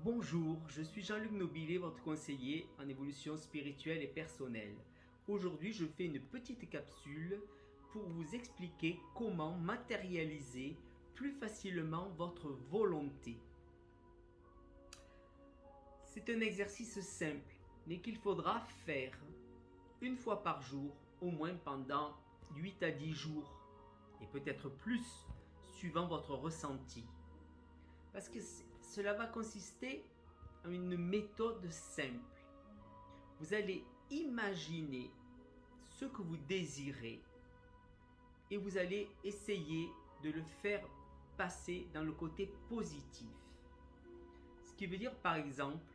Bonjour, je suis Jean-Luc Nobilé, votre conseiller en évolution spirituelle et personnelle. Aujourd'hui, je fais une petite capsule pour vous expliquer comment matérialiser plus facilement votre volonté. C'est un exercice simple, mais qu'il faudra faire une fois par jour, au moins pendant 8 à 10 jours, et peut-être plus, suivant votre ressenti. Parce que cela va consister en une méthode simple. Vous allez imaginer ce que vous désirez et vous allez essayer de le faire passer dans le côté positif. Ce qui veut dire par exemple,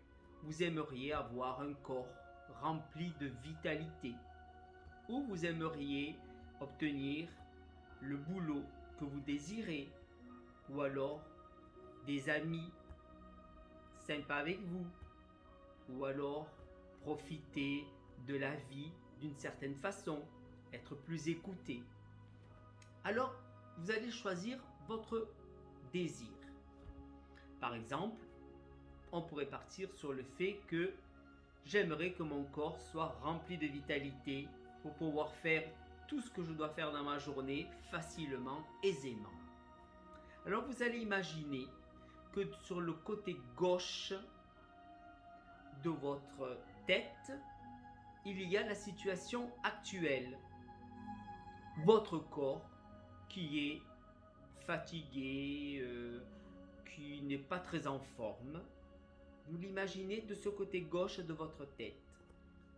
vous aimeriez avoir un corps rempli de vitalité ou vous aimeriez obtenir le boulot que vous désirez ou alors des amis sympas avec vous ou alors profiter de la vie d'une certaine façon, être plus écouté. Alors, vous allez choisir votre désir. Par exemple, on pourrait partir sur le fait que j'aimerais que mon corps soit rempli de vitalité pour pouvoir faire tout ce que je dois faire dans ma journée facilement, aisément. Alors vous allez imaginer que sur le côté gauche de votre tête, il y a la situation actuelle. Votre corps qui est fatigué, qui n'est pas très en forme. Vous l'imaginez de ce côté gauche de votre tête.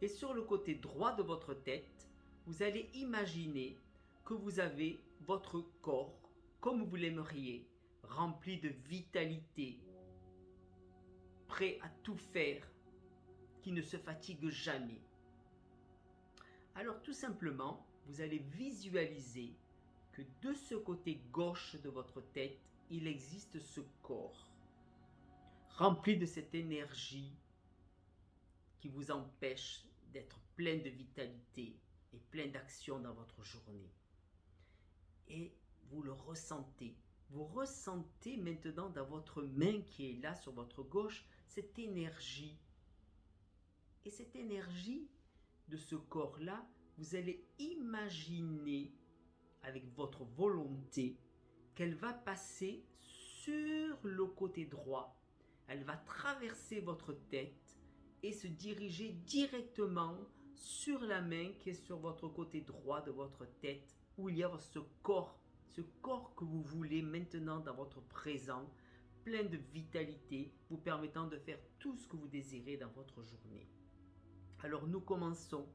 Et sur le côté droit de votre tête, vous allez imaginer que vous avez votre corps, comme vous l'aimeriez, rempli de vitalité, prêt à tout faire, qui ne se fatigue jamais. Alors tout simplement, vous allez visualiser que de ce côté gauche de votre tête, il existe ce corps, rempli de cette énergie qui vous empêche d'être plein de vitalité et plein d'action dans votre journée. Et vous le ressentez. Vous ressentez maintenant dans votre main qui est là sur votre gauche, cette énergie. Et cette énergie de ce corps-là, vous allez imaginer avec votre volonté qu'elle va passer sur le côté droit. Elle va traverser votre tête et se diriger directement sur la main qui est sur votre côté droit de votre tête où il y a ce corps que vous voulez maintenant dans votre présent, plein de vitalité, vous permettant de faire tout ce que vous désirez dans votre journée. Alors nous commençons.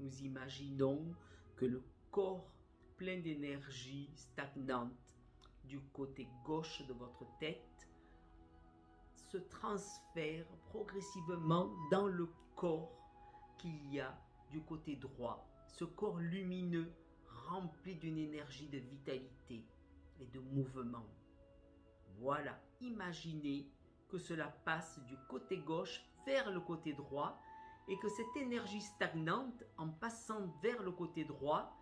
Nous imaginons que le corps plein d'énergie stagnante du côté gauche de votre tête se transfère progressivement dans le corps qu'il y a du côté droit. Ce corps lumineux rempli d'une énergie de vitalité et de mouvement. Voilà, imaginez que cela passe du côté gauche vers le côté droit et que cette énergie stagnante, en passant vers le côté droit,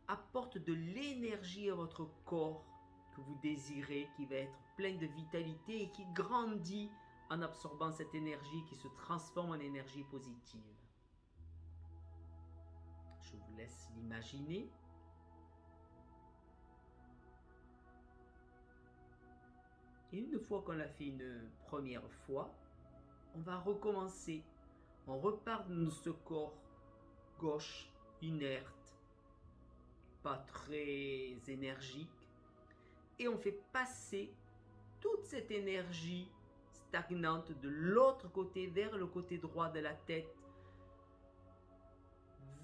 apporte de l'énergie à votre corps que vous désirez, qui va être plein de vitalité et qui grandit en absorbant cette énergie qui se transforme en énergie positive. Je vous laisse l'imaginer. Et une fois qu'on l'a fait une première fois, on va recommencer. On repart de ce corps gauche, inerte, pas très énergique, et on fait passer toute cette énergie stagnante de l'autre côté vers le côté droit de la tête,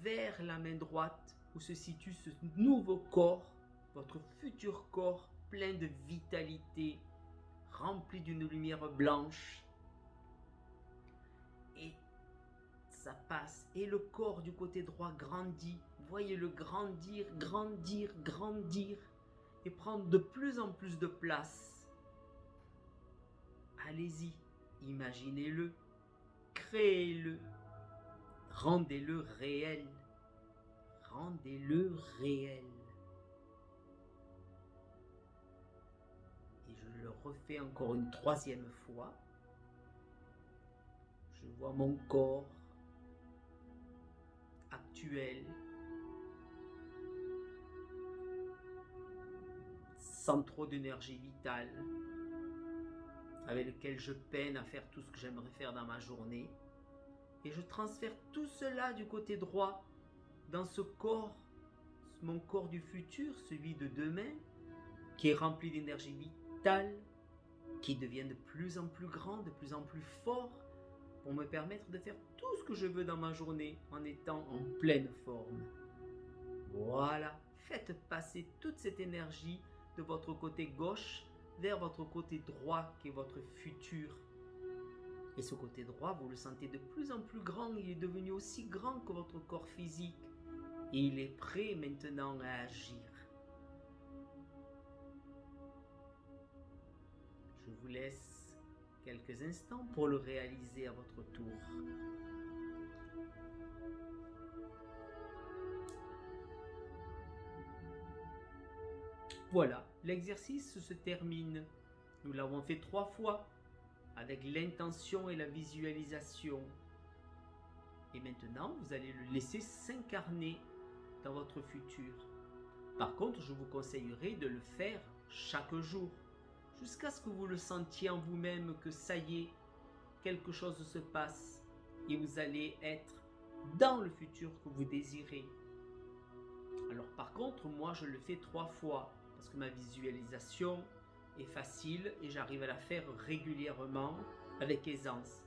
vers la main droite où se situe ce nouveau corps, votre futur corps plein de vitalité, rempli d'une lumière blanche. Et ça passe et le corps du côté droit grandit. Voyez-le grandir, grandir, grandir et prendre de plus en plus de place. Allez-y, imaginez-le, créez-le, rendez-le réel. Rendez-le réel. Et je le refais encore une troisième fois. Je vois mon corps actuel sans trop d'énergie vitale, avec lequel je peine à faire tout ce que j'aimerais faire dans ma journée. Et je transfère tout cela du côté droit dans ce corps, mon corps du futur, celui de demain, qui est rempli d'énergie vitale, qui devient de plus en plus grand, de plus en plus fort, pour me permettre de faire tout ce que je veux dans ma journée en étant en pleine forme. Voilà, faites passer toute cette énergie de votre côté gauche vers votre côté droit qui est votre futur. Et ce côté droit, vous le sentez de plus en plus grand, il est devenu aussi grand que votre corps physique. Et il est prêt maintenant à agir. Je vous laisse quelques instants pour le réaliser à votre tour. Voilà, l'exercice se termine. Nous l'avons fait 3 fois avec l'intention et la visualisation. Et maintenant, vous allez le laisser s'incarner dans votre futur. Par contre, je vous conseillerais de le faire chaque jour, jusqu'à ce que vous le sentiez en vous-même que ça y est, quelque chose se passe et vous allez être dans le futur que vous désirez. Alors par contre, moi je le fais 3 fois parce que ma visualisation est facile et j'arrive à la faire régulièrement avec aisance.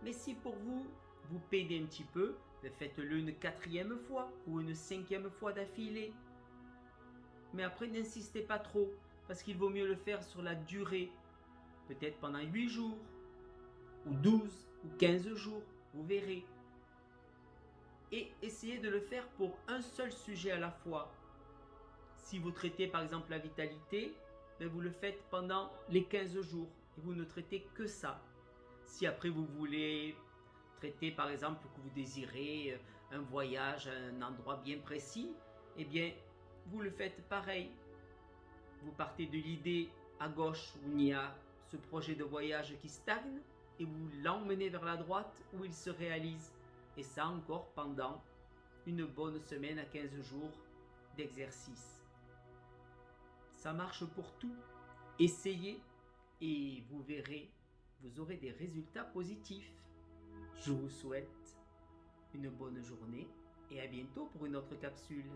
Mais si pour vous, vous pédez un petit peu, faites-le une 4e fois ou une 5e fois d'affilée. Mais après, n'insistez pas trop, parce qu'il vaut mieux le faire sur la durée. Peut-être pendant 8 jours, ou 12, ou 15 jours, vous verrez. Et essayez de le faire pour un seul sujet à la fois. Si vous traitez par exemple la vitalité, vous le faites pendant les 15 jours, et vous ne traitez que ça. Si après vous voulez traiter par exemple que vous désirez un voyage à un endroit bien précis, eh bien vous le faites pareil. Vous partez de l'idée à gauche où il y a ce projet de voyage qui stagne et vous l'emmenez vers la droite où il se réalise. Et ça encore pendant une bonne semaine à 15 jours d'exercice. Ça marche pour tout. Essayez et vous verrez, vous aurez des résultats positifs. Je vous souhaite une bonne journée et à bientôt pour une autre capsule.